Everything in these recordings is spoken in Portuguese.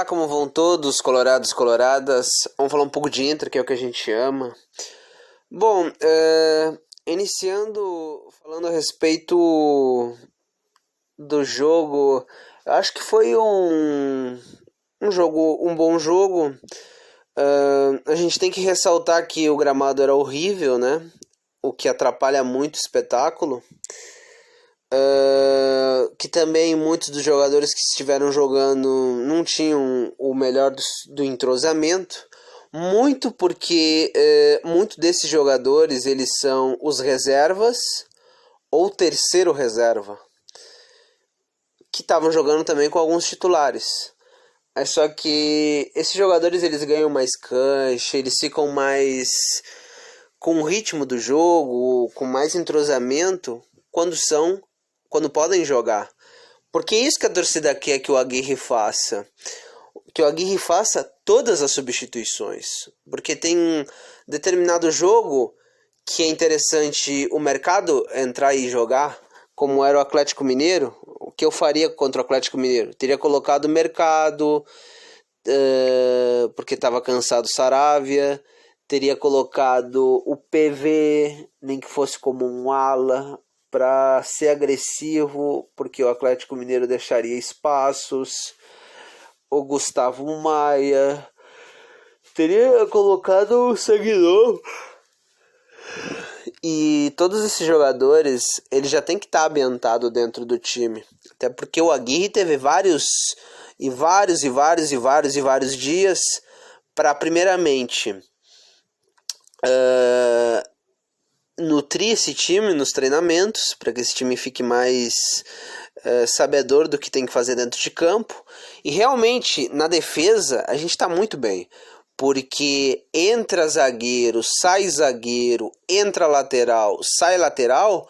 Olá, como vão todos, colorados, coloradas? Vamos falar um pouco de Inter, que é o que a gente ama. Bom, iniciando falando a respeito do jogo, eu acho que foi um bom jogo. A gente tem que ressaltar que o gramado era horrível, né? O que atrapalha muito o espetáculo. Que também muitos dos jogadores que estiveram jogando não tinham o melhor do entrosamento, muito porque muitos desses jogadores eles são os reservas ou terceiro reserva, que estavam jogando também com alguns titulares. É só que esses jogadores eles ganham mais cancha, eles ficam mais com o ritmo do jogo, com mais entrosamento quando podem jogar. Porque é isso que a torcida quer que o Aguirre faça. Que o Aguirre faça todas as substituições. Porque tem um determinado jogo que é interessante o mercado entrar e jogar, como era o Atlético Mineiro. O que eu faria contra o Atlético Mineiro? Teria colocado o mercado, porque estava cansado o Saravia. Teria colocado o PV, nem que fosse como um ala, para ser agressivo, porque o Atlético Mineiro deixaria espaços. O Gustavo Maia teria colocado o Seguidor. E todos esses jogadores, ele já tem que estar ambientado dentro do time. Até porque o Aguirre teve vários dias para primeiramente nutrir esse time nos treinamentos, para que esse time fique mais sabedor do que tem que fazer dentro de campo. E realmente, na defesa, a gente está muito bem. Porque entra zagueiro, entra lateral, sai lateral.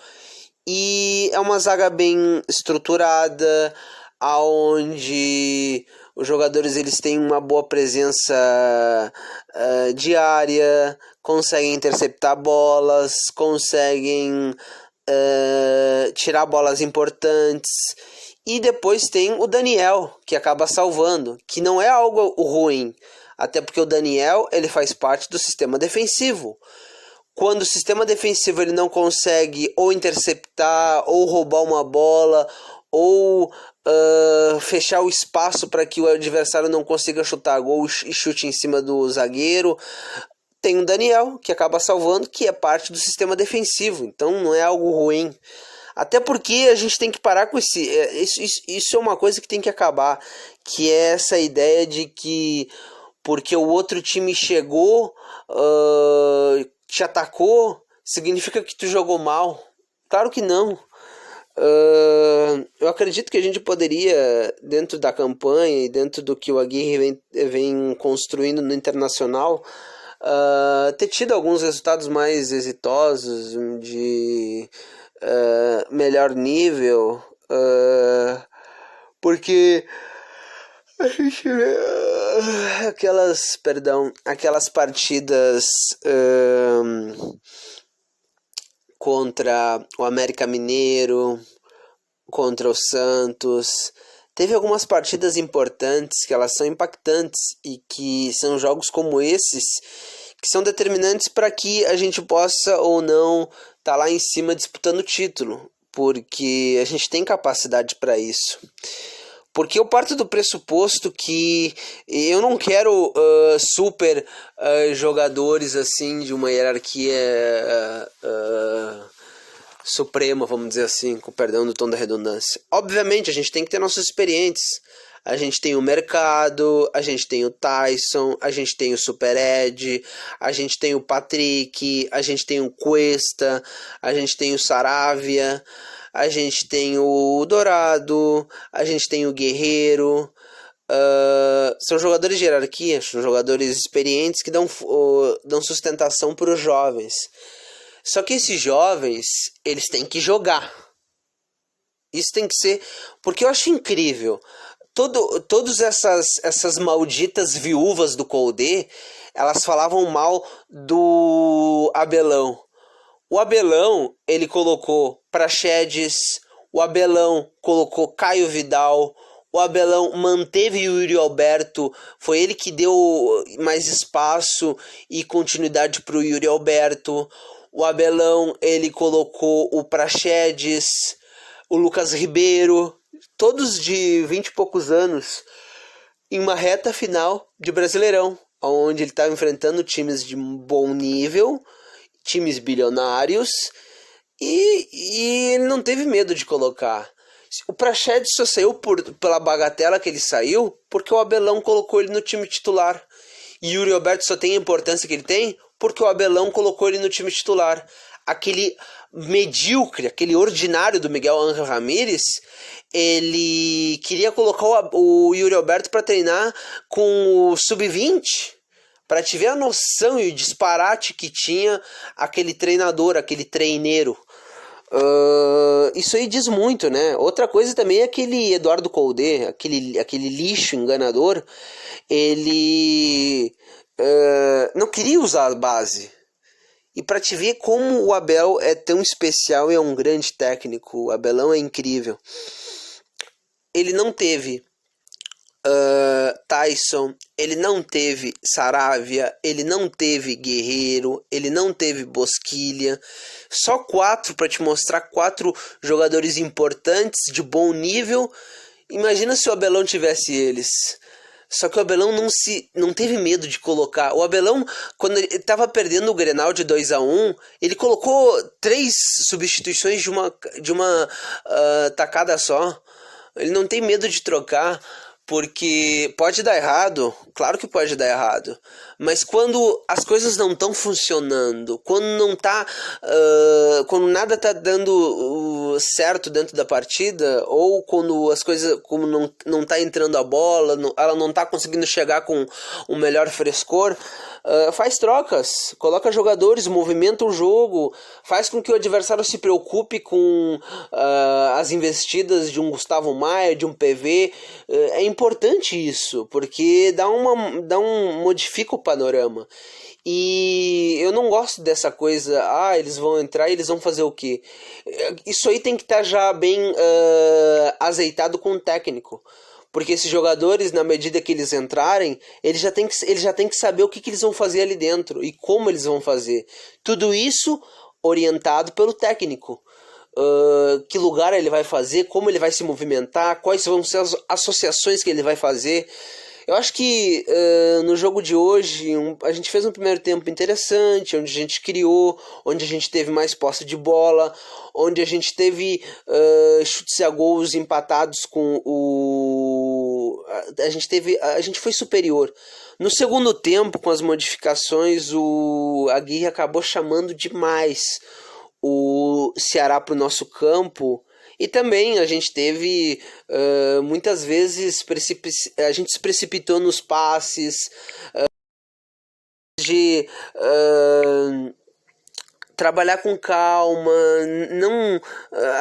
E é uma zaga bem estruturada, onde os jogadores eles têm uma boa presença diária, conseguem interceptar bolas, conseguem tirar bolas importantes. E depois tem o Daniel, que acaba salvando, que não é algo ruim, até porque o Daniel ele faz parte do sistema defensivo. Quando o sistema defensivo ele não consegue ou interceptar, ou roubar uma bola, ou fechar o espaço para que o adversário não consiga chutar gol e chute em cima do zagueiro, tem o Daniel, que acaba salvando, que é parte do sistema defensivo. Então não é algo ruim. Até porque a gente tem que parar com isso é uma coisa que tem que acabar, que é essa ideia de que porque o outro time chegou, te atacou, significa que tu jogou mal. Claro que não. Eu acredito que a gente poderia, dentro da campanha e dentro do que o Aguirre vem construindo no Internacional, ter tido alguns resultados mais exitosos, de melhor nível, porque a gente vê aquelas partidas contra o América Mineiro, contra o Santos. Teve algumas partidas importantes que elas são impactantes e que são jogos como esses que são determinantes para que a gente possa ou não estar lá em cima disputando o título, porque a gente tem capacidade para isso. Porque eu parto do pressuposto que eu não quero super jogadores assim de uma hierarquia suprema, vamos dizer assim, com perdão do tom da redundância. Obviamente a gente tem que ter nossos experientes. A gente tem o Mercado, a gente tem o Tyson, a gente tem o Super Ed, a gente tem o Patrick, a gente tem o Cuesta, a gente tem o Saravia, a gente tem o Dourado, a gente tem o Guerreiro. São jogadores de hierarquia, são jogadores experientes que dão sustentação para os jovens. Só que esses jovens, eles têm que jogar. Isso tem que ser... Porque eu acho incrível. Todas essas malditas viúvas do Koudé, elas falavam mal do Abelão. O Abelão, ele colocou Praxedes, o Abelão colocou Caio Vidal, O Abelão manteve o Yuri Alberto, foi ele que deu mais espaço e continuidade para o Yuri Alberto. O Abelão, ele colocou o Praxedes, o Lucas Ribeiro, todos de 20 e poucos anos, em uma reta final de Brasileirão, onde ele estava enfrentando times de bom nível, times bilionários, e ele não teve medo de colocar. O Praxedes só saiu pela bagatela que ele saiu porque o Abelão colocou ele no time titular. E o Yuri Alberto só tem a importância que ele tem porque o Abelão colocou ele no time titular. Aquele medíocre, aquele ordinário do Miguel Ángel Ramírez, ele queria colocar o Yuri Alberto para treinar com o Sub-20, para te ver a noção e o disparate que tinha aquele treinador, aquele treineiro. Isso aí diz muito, né? Outra coisa também é aquele Eduardo Colde, aquele lixo enganador, ele não queria usar a base. E para te ver como o Abel é tão especial e é um grande técnico, o Abelão é incrível. Ele não teve Tyson, ele não teve Saravia, ele não teve Guerreiro, ele não teve Bosquilha. Só 4 para te mostrar 4 jogadores importantes de bom nível. Imagina se o Abelão tivesse eles. Só que o Abelão não teve medo de colocar. O Abelão, quando ele estava perdendo o Grenal de 2-1, ele colocou 3 substituições de uma tacada só. Ele não tem medo de trocar, porque pode dar errado, claro que pode dar errado, mas quando as coisas não estão funcionando, quando não tá, quando nada tá dando certo dentro da partida, ou quando as coisas, como não tá entrando a bola, ela não tá conseguindo chegar com o melhor frescor, faz trocas, coloca jogadores, movimenta o jogo, faz com que o adversário se preocupe com as investidas de um Gustavo Maia, de um PV. É importante isso, porque modifica o panorama. E eu não gosto dessa coisa, eles vão entrar e eles vão fazer o quê? Isso aí tem que estar já bem azeitado com o técnico. Porque esses jogadores, na medida que eles entrarem, eles já têm que saber o que eles vão fazer ali dentro e como eles vão fazer. Tudo isso orientado pelo técnico. Que lugar ele vai fazer, como ele vai se movimentar, quais vão ser as associações que ele vai fazer. Eu acho que no jogo de hoje a gente fez um primeiro tempo interessante, onde a gente criou, onde a gente teve mais posse de bola, onde a gente teve chutes a gols empatados com o... A gente foi superior. No segundo tempo, com as modificações, o Aguirre acabou chamando demais o Ceará para o nosso campo. E também a gente teve, muitas vezes, a gente se precipitou nos passes, de trabalhar com calma, não,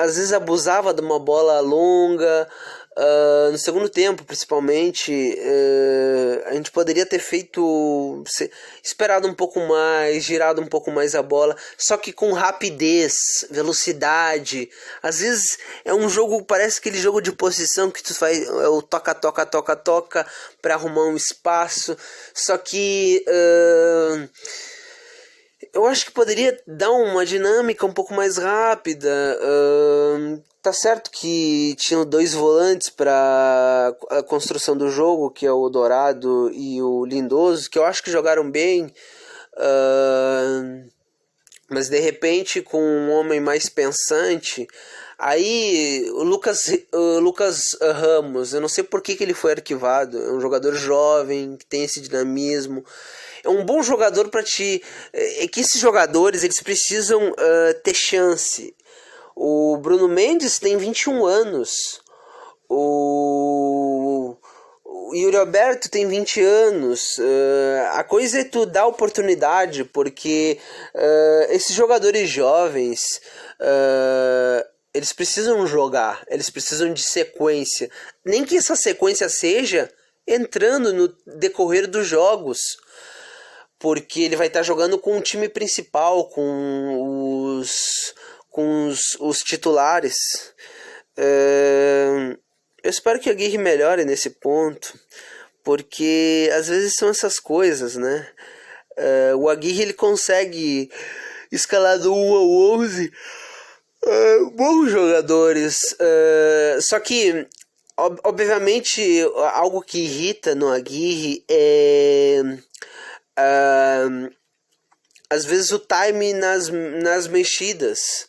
às vezes abusava de uma bola longa. No segundo tempo, principalmente, a gente poderia ter esperado um pouco mais, girado um pouco mais a bola, só que com rapidez, velocidade. Às vezes é um jogo, parece aquele jogo de posição que tu faz o toca, toca, toca, toca para arrumar um espaço, só que eu acho que poderia dar uma dinâmica um pouco mais rápida. Tá certo que tinham 2 volantes para a construção do jogo, que é o Dourado e o Lindoso, que eu acho que jogaram bem. Mas de repente, com um homem mais pensante, aí o Lucas Ramos, eu não sei por que ele foi arquivado. É um jogador jovem, que tem esse dinamismo. É um bom jogador para ti. É que esses jogadores, eles precisam ter chance. O Bruno Mendes tem 21 anos. O Yuri Alberto tem 20 anos. A coisa é tu dar oportunidade, porque esses jogadores jovens, eles precisam jogar, eles precisam de sequência. Nem que essa sequência seja entrando no decorrer dos jogos, porque ele vai estar jogando com o time principal, com os titulares. Eu espero que a Aguirre melhore nesse ponto, porque às vezes são essas coisas, né? O Aguirre ele consegue escalar do 1 ao 11 bons jogadores, só que obviamente algo que irrita no Aguirre é às vezes o time nas mexidas.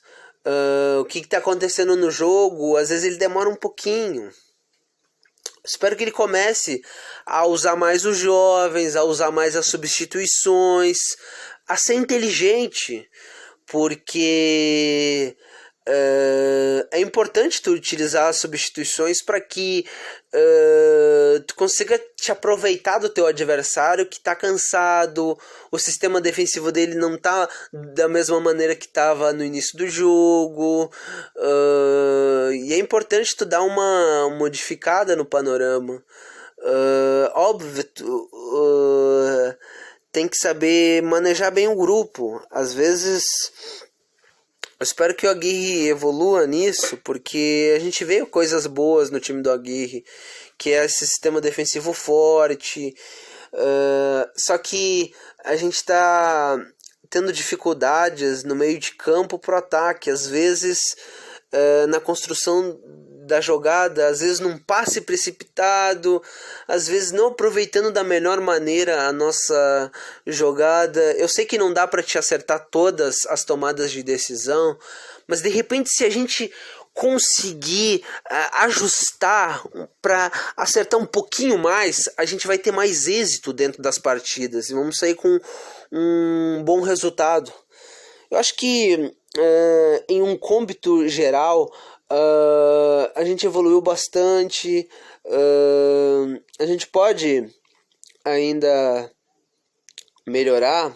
O que está acontecendo no jogo, às vezes ele demora um pouquinho. Espero que ele comece a usar mais os jovens, a usar mais as substituições, a ser inteligente, porque é importante tu utilizar as substituições para que tu consiga te aproveitar do teu adversário que está cansado, o sistema defensivo dele não está da mesma maneira que estava no início do jogo, e é importante tu dar uma modificada no panorama. Óbvio, tem que saber manejar bem o grupo. Às vezes eu espero que o Aguirre evolua nisso, porque a gente vê coisas boas no time do Aguirre, que é esse sistema defensivo forte, só que a gente está tendo dificuldades no meio de campo pro ataque, às vezes na construção da jogada, às vezes num passe precipitado, às vezes não aproveitando da melhor maneira a nossa jogada. Eu sei que não dá para te acertar todas as tomadas de decisão, mas de repente se a gente conseguir ajustar para acertar um pouquinho mais, a gente vai ter mais êxito dentro das partidas e vamos sair com um bom resultado. Eu acho que em um cômbito geral a gente evoluiu bastante. A gente pode ainda melhorar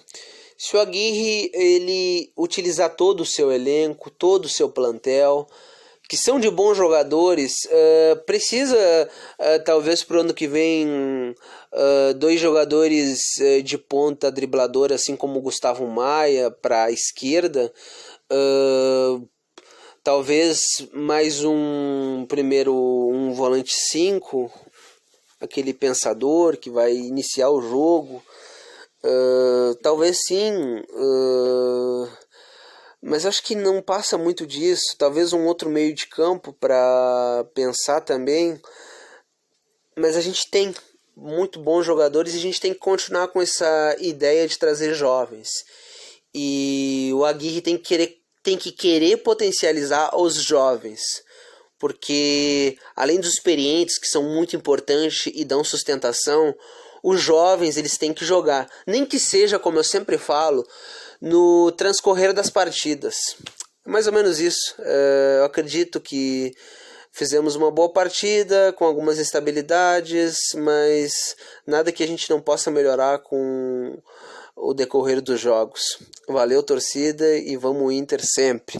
se o Aguirre ele utilizar todo o seu elenco, todo o seu plantel, que são de bons jogadores. Precisa talvez para o ano que vem 2 jogadores de ponta driblador, assim como o Gustavo Maia para a esquerda. Talvez mais um volante 5, aquele pensador que vai iniciar o jogo. Talvez sim, mas acho que não passa muito disso. Talvez um outro meio de campo para pensar também. Mas a gente tem muito bons jogadores e a gente tem que continuar com essa ideia de trazer jovens. E o Aguirre tem que querer potencializar os jovens, porque além dos experientes, que são muito importantes e dão sustentação, os jovens eles têm que jogar, nem que seja, como eu sempre falo, no transcorrer das partidas. É mais ou menos isso. Eu acredito que fizemos uma boa partida, com algumas instabilidades, mas nada que a gente não possa melhorar com o decorrer dos jogos. Valeu, torcida, e vamos Inter sempre!